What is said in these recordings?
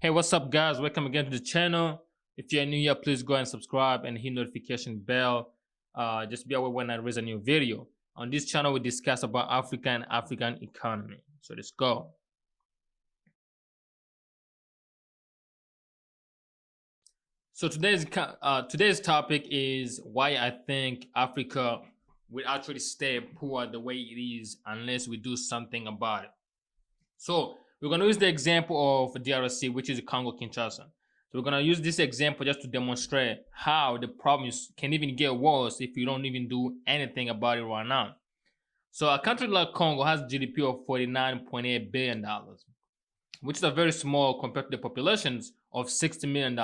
Hey, what's up, guys? Welcome again to the channel. If you're new here, please go and subscribe and hit notification bell. Just be aware when I release a new video. On this channel, we discuss about Africa and African economy. So let's go. So today's topic is why I think Africa will actually stay poor the way it is unless we do something about it. So we're going to use the example of DRC, which is Congo Kinshasa. So we're going to use this example just to demonstrate how the problems can even get worse if you don't even do anything about it right now. So a country like Congo has GDP of $49.8 billion, which is a very small compared to the populations of 60 million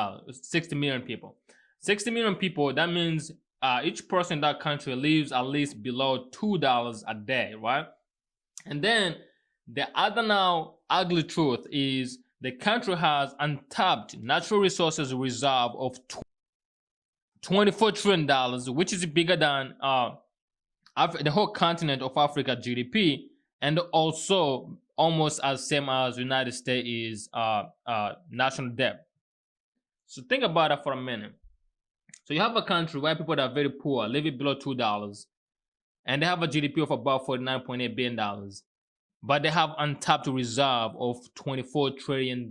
people. 60 million people, that means each person in that country lives at least below $2 a day, right? And then the other now ugly truth is the country has untapped natural resources reserve of $24 trillion, which is bigger than the whole continent of Africa GDP, and also almost as same as United States is national debt. So think about that for a minute. So you have a country where people that are very poor, living below $2, and they have a GDP of about $49.8 billion. But they have untapped reserve of $24 trillion.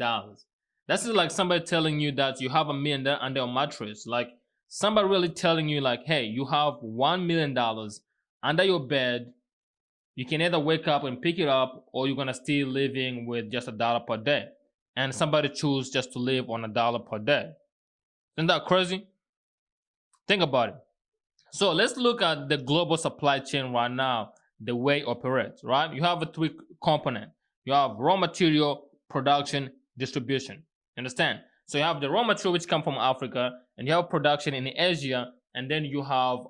That's like somebody telling you that you have $1 million under a mattress. Like somebody really telling you like, hey, you have $1 million under your bed. You can either wake up and pick it up, or you're gonna still living with just $1 per day. And somebody choose just to live on $1 per day. Isn't that crazy? Think about it. So let's look at the global supply chain right now, the way it operates, right? You have a three component. You have raw material, production, distribution. Understand? So you have the raw material which come from Africa, and you have production in Asia, and then you have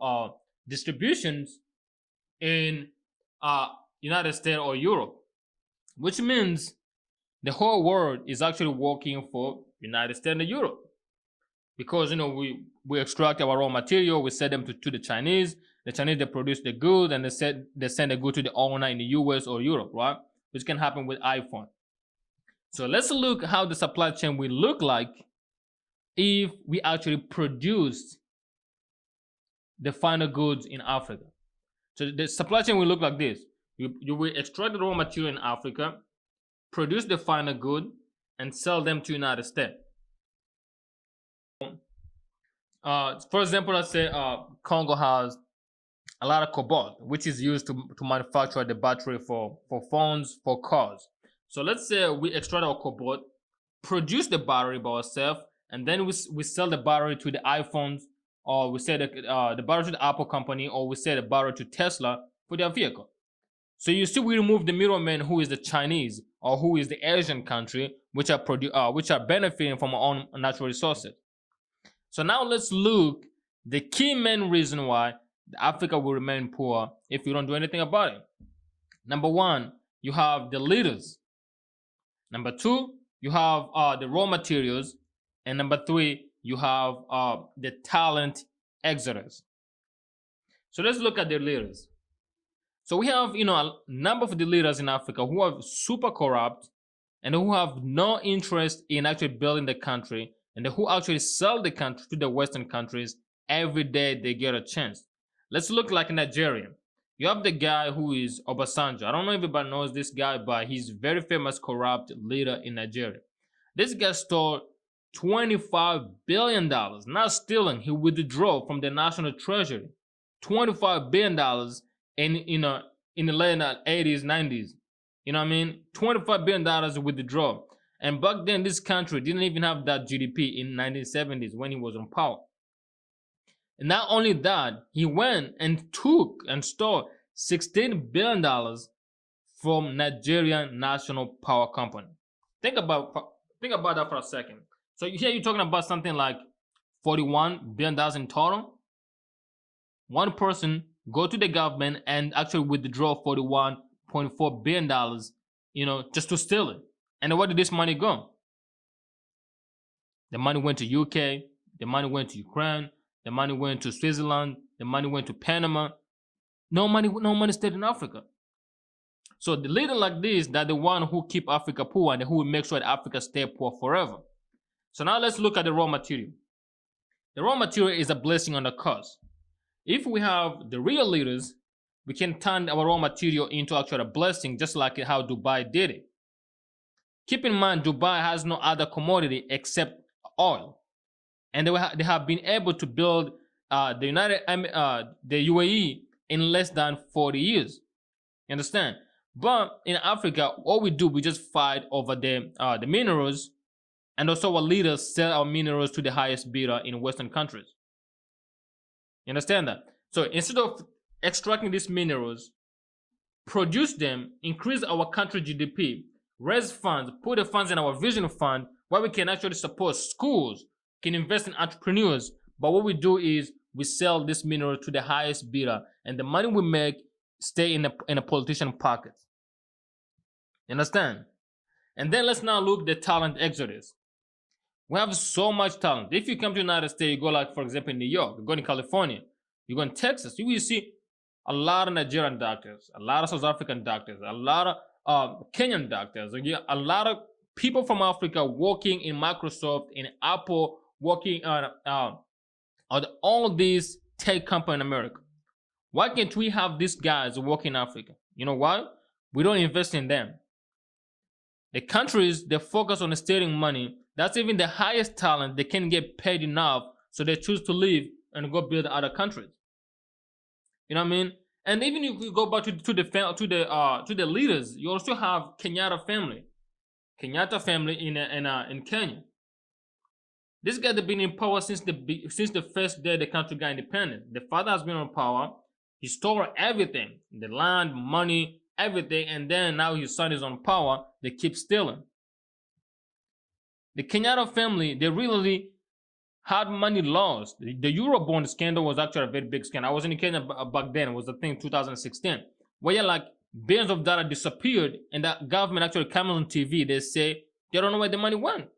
distributions in United States or Europe, which means the whole world is actually working for United States and Europe. Because we extract our raw material, we sell them to the Chinese. The Chinese, they produce the good, and they send the good to the owner in the US or Europe, right? Which can happen with iPhone. So let's look how the supply chain will look like if we actually produce the final goods in Africa. So the supply chain will look like this. You will extract the raw material in Africa, produce the final good, and sell them to United States. For example, let's say Congo has a lot of cobalt, which is used to manufacture the battery for phones, for cars. So let's say we extract our cobalt, produce the battery by ourselves, and then we sell the battery to the iPhones, or we sell the battery to the Apple company, or we sell the battery to Tesla for their vehicle. So you see, we remove the middleman, who is the Chinese or who is the Asian country, which are benefiting from our own natural resources. So now let's look the key main reason why Africa will remain poor if you don't do anything about it. Number one, you have the leaders. Number two, you have the raw materials. And number three, you have the talent exodus. So let's look at the leaders. So we have a number of the leaders in Africa who are super corrupt and who have no interest in actually building the country, and who actually sell the country to the Western countries every day they get a chance. Let's look like Nigeria. You have the guy who is Obasanjo. I don't know if everybody knows this guy, but he's a very famous corrupt leader in Nigeria. This guy stole $25 billion. Not stealing, he withdrew from the national treasury. $25 billion in the late 80s, 90s. You know what I mean? $25 billion withdraw. And back then, this country didn't even have that GDP in 1970s when he was on power. And not only that, he went and took and stole $16 billion from Nigerian National Power Company. Think about that for a second. So here you're talking about something like $41 billion in total. One person go to the government and actually withdraw $41.4 billion, just to steal it. And where did this money go? The money went to UK, the money went to Ukraine, the money went to Switzerland, the money went to Panama. No money stayed in Africa. So the leader like this, that the one who keep Africa poor and who will make sure that Africa stay poor forever. So now let's look at the raw material. The raw material is a blessing on the curse. If we have the real leaders, we can turn our raw material into actually a blessing, just like how Dubai did it. Keep in mind, Dubai has no other commodity except oil, and they have been able to build the UAE in less than 40 years. You understand? But in Africa, what we do, we just fight over the minerals, and also our leaders sell our minerals to the highest bidder in Western countries. You understand that? So instead of extracting these minerals, produce them, increase our country GDP, raise funds, put the funds in our vision fund where we can actually support schools, can invest in entrepreneurs. But what we do is we sell this mineral to the highest bidder, and the money we make stay in a politician pocket. You understand? And then let's now look at the talent exodus. We have so much talent. If you come to the United States, you go like, for example, in New York, you go in California, you go in Texas, you will see a lot of Nigerian doctors, a lot of South African doctors, a lot of Kenyan doctors, a lot of people from Africa working in Microsoft, in Apple, working on all these tech companies in America. Why can't we have these guys work in Africa? You know why? We don't invest in them. The countries, they focus on stealing money. That's even the highest talent. They can't get paid enough, so they choose to leave and go build other countries. You know what I mean? And even if we go back to the leaders, you also have Kenyatta family in Kenya. This guy has been in power since the first day the country got independent. The father has been on power. He stole everything, the land, money, everything, and then now his son is on power. They keep stealing. The Kenyatta family, they really had money lost. The Eurobond scandal was actually a very big scandal. I was in Kenya back then. It was the thing 2016, where like billions of dollars disappeared, and that government actually comes on TV. They say they don't know where the money went.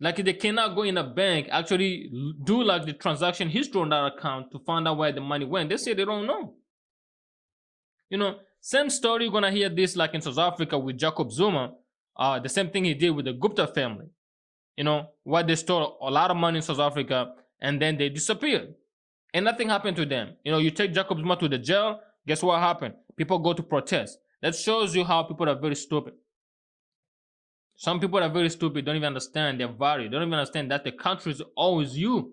Like they cannot go in a bank, actually do like the transaction history on that account to find out where the money went. They say they don't know. You know, same story you're gonna hear this like in South Africa with Jacob Zuma. The same thing he did with the Gupta family. You know, where they stole a lot of money in South Africa and then they disappeared. And nothing happened to them. You know, you take Jacob Zuma to the jail, guess what happened? People go to protest. That shows you how people are very stupid. Some people are very stupid, don't even understand their value, don't even understand that the country is always you.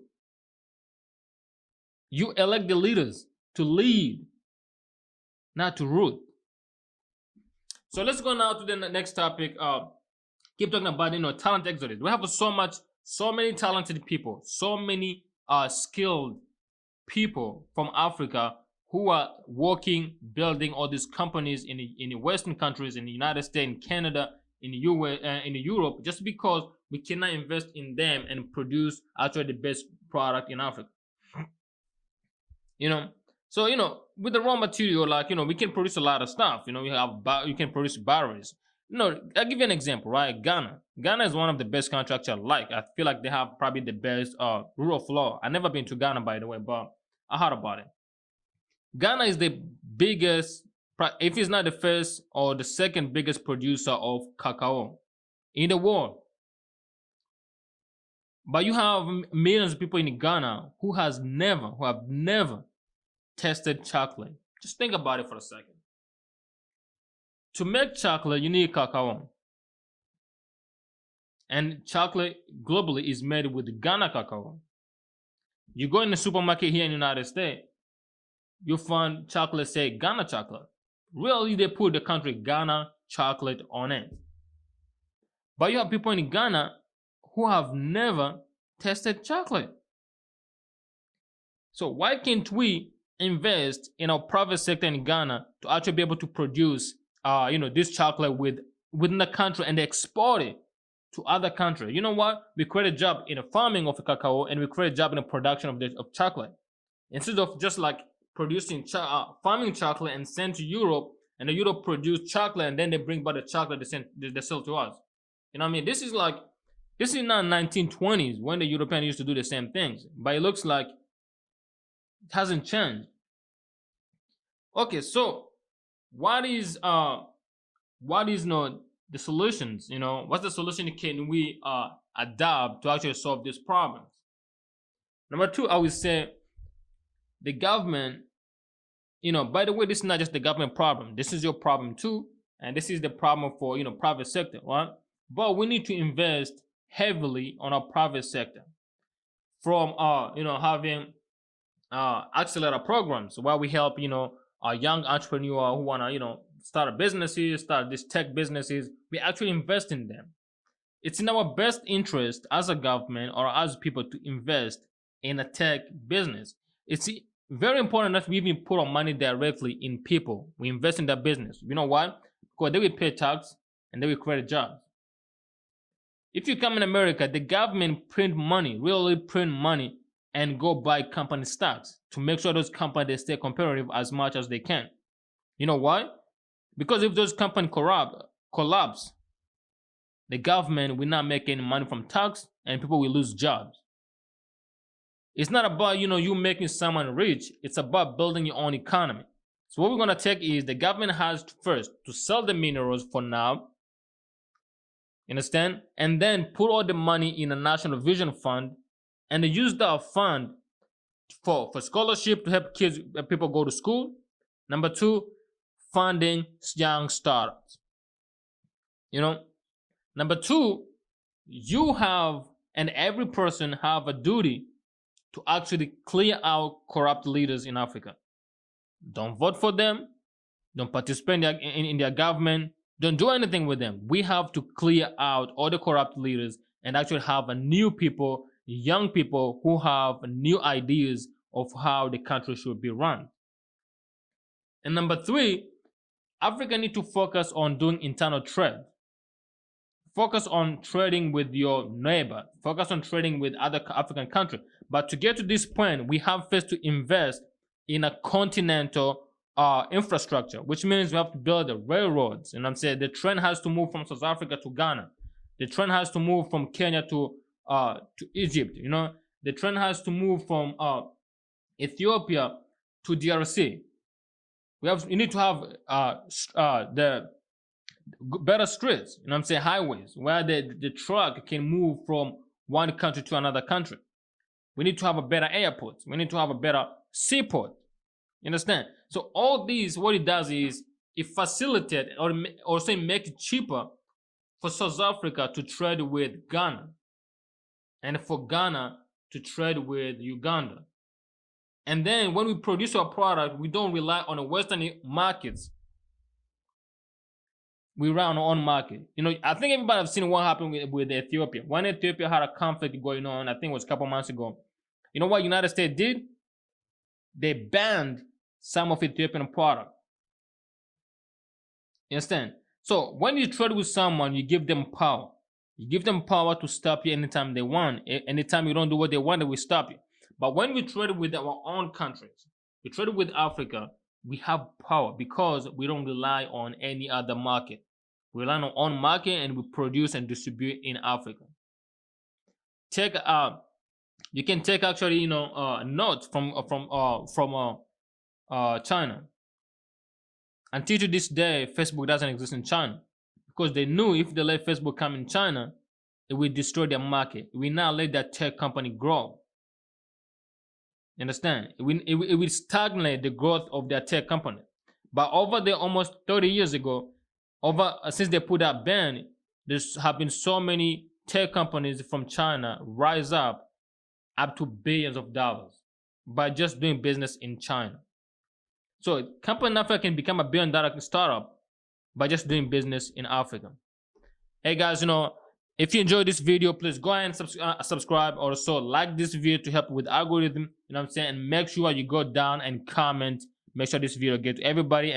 You elect the leaders to lead, not to root. So let's go now to the next topic. Keep talking about talent exodus. We have so many talented people, so many skilled people from Africa who are working, building all these companies in the Western countries, in the United States, in Canada, in the US, in Europe, just because we cannot invest in them and produce actually the best product in Africa. You know, so with the raw material, like we can produce a lot of stuff. You can produce batteries. I'll give you an example, right? Ghana is one of the best countries I like. I feel like they have probably the best rule of law. I've never been to Ghana, by the way, but I heard about it. Ghana is the biggest, if it's not the first or the second biggest producer of cacao in the world. But you have millions of people in Ghana who have never tested chocolate. Just think about it for a second. To make chocolate, you need cacao. And chocolate globally is made with Ghana cacao. You go in the supermarket here in the United States, you find chocolate say Ghana chocolate. Really, they put the country Ghana chocolate on it. But you have people in Ghana who have never tested chocolate. So why can't we invest in our private sector in Ghana to actually be able to produce this chocolate within the country and export it to other countries? You know what? We create a job in the farming of cacao, and we create a job in the production of chocolate. Instead of just like producing farming chocolate and send to Europe, and the Europe produce chocolate and then they bring back the chocolate they sell to us. You know what I mean? This is not 1920s when the Europeans used to do the same things, but it looks like it hasn't changed. Okay, so what is the solutions? What's the solution can we adapt to actually solve these problems? Number two, I would say the government. By the way, this is not just the government problem. This is your problem too, and this is the problem for private sector, right? But we need to invest heavily on our private sector, from having accelerator programs where we help a young entrepreneur who wanna start a businesses, start these tech businesses. We actually invest in them. It's in our best interest as a government or as people to invest in a tech business. It's very important that we even put our money directly in people. We invest in their business. You know why? Because they will pay tax and they will create jobs. If you come in America, the government print money, really print money, and go buy company stocks to make sure those companies stay competitive as much as they can. You know why? Because if those companies collapse, the government will not make any money from tax and people will lose jobs. It's not about you making someone rich. It's about building your own economy. So what we're going to take is the government has to first to sell the minerals for now, understand, and then put all the money in a national vision fund and use that fund for scholarship to help people go to school. Number two, funding young startups. Number two, you have and every person have a duty to actually clear out corrupt leaders in Africa. Don't vote for them. Don't participate in their government. Don't do anything with them. We have to clear out all the corrupt leaders and actually have a new people, young people who have new ideas of how the country should be run. And number three, Africa need to focus on doing internal trade. Focus on trading with your neighbor. Focus on trading with other African countries. But to get to this point, we have first to invest in a continental infrastructure, which means we have to build the railroads. And I'm saying the train has to move from South Africa to Ghana. The train has to move from Kenya to Egypt. The train has to move from Ethiopia to DRC. We need to have the better streets. Highways where the truck can move from one country to another country. We need to have a better airport. We need to have a better seaport. You understand? So all these, what it does is it facilitates or say make it cheaper for South Africa to trade with Ghana and for Ghana to trade with Uganda. And then when we produce our product, we don't rely on the Western markets. We rely on our own market. I think everybody have seen what happened with Ethiopia. When Ethiopia had a conflict going on, I think it was a couple months ago. You know what United States did? They banned some of Ethiopian product. You understand? So when you trade with someone, you give them power. You give them power to stop you anytime they want. Anytime you don't do what they want, they will stop you. But when we trade with our own countries, we trade with Africa, we have power because we don't rely on any other market. We rely on our own market and we produce and distribute in Africa. You can take actually notes from China. Until to this day, Facebook doesn't exist in China because they knew if they let Facebook come in China, it will destroy their market. It will not let that tech company grow. You understand? It will stagnate the growth of their tech company. But over there, almost 30 years ago, since they put that ban, there have been so many tech companies from China rise up to billions of dollars by just doing business in China. So a company in Africa can become $1 billion startup by just doing business in Africa. Hey guys, if you enjoyed this video, please go ahead and subscribe. Also like this video to help with algorithm, and make sure you go down and comment. Make sure this video gets to everybody.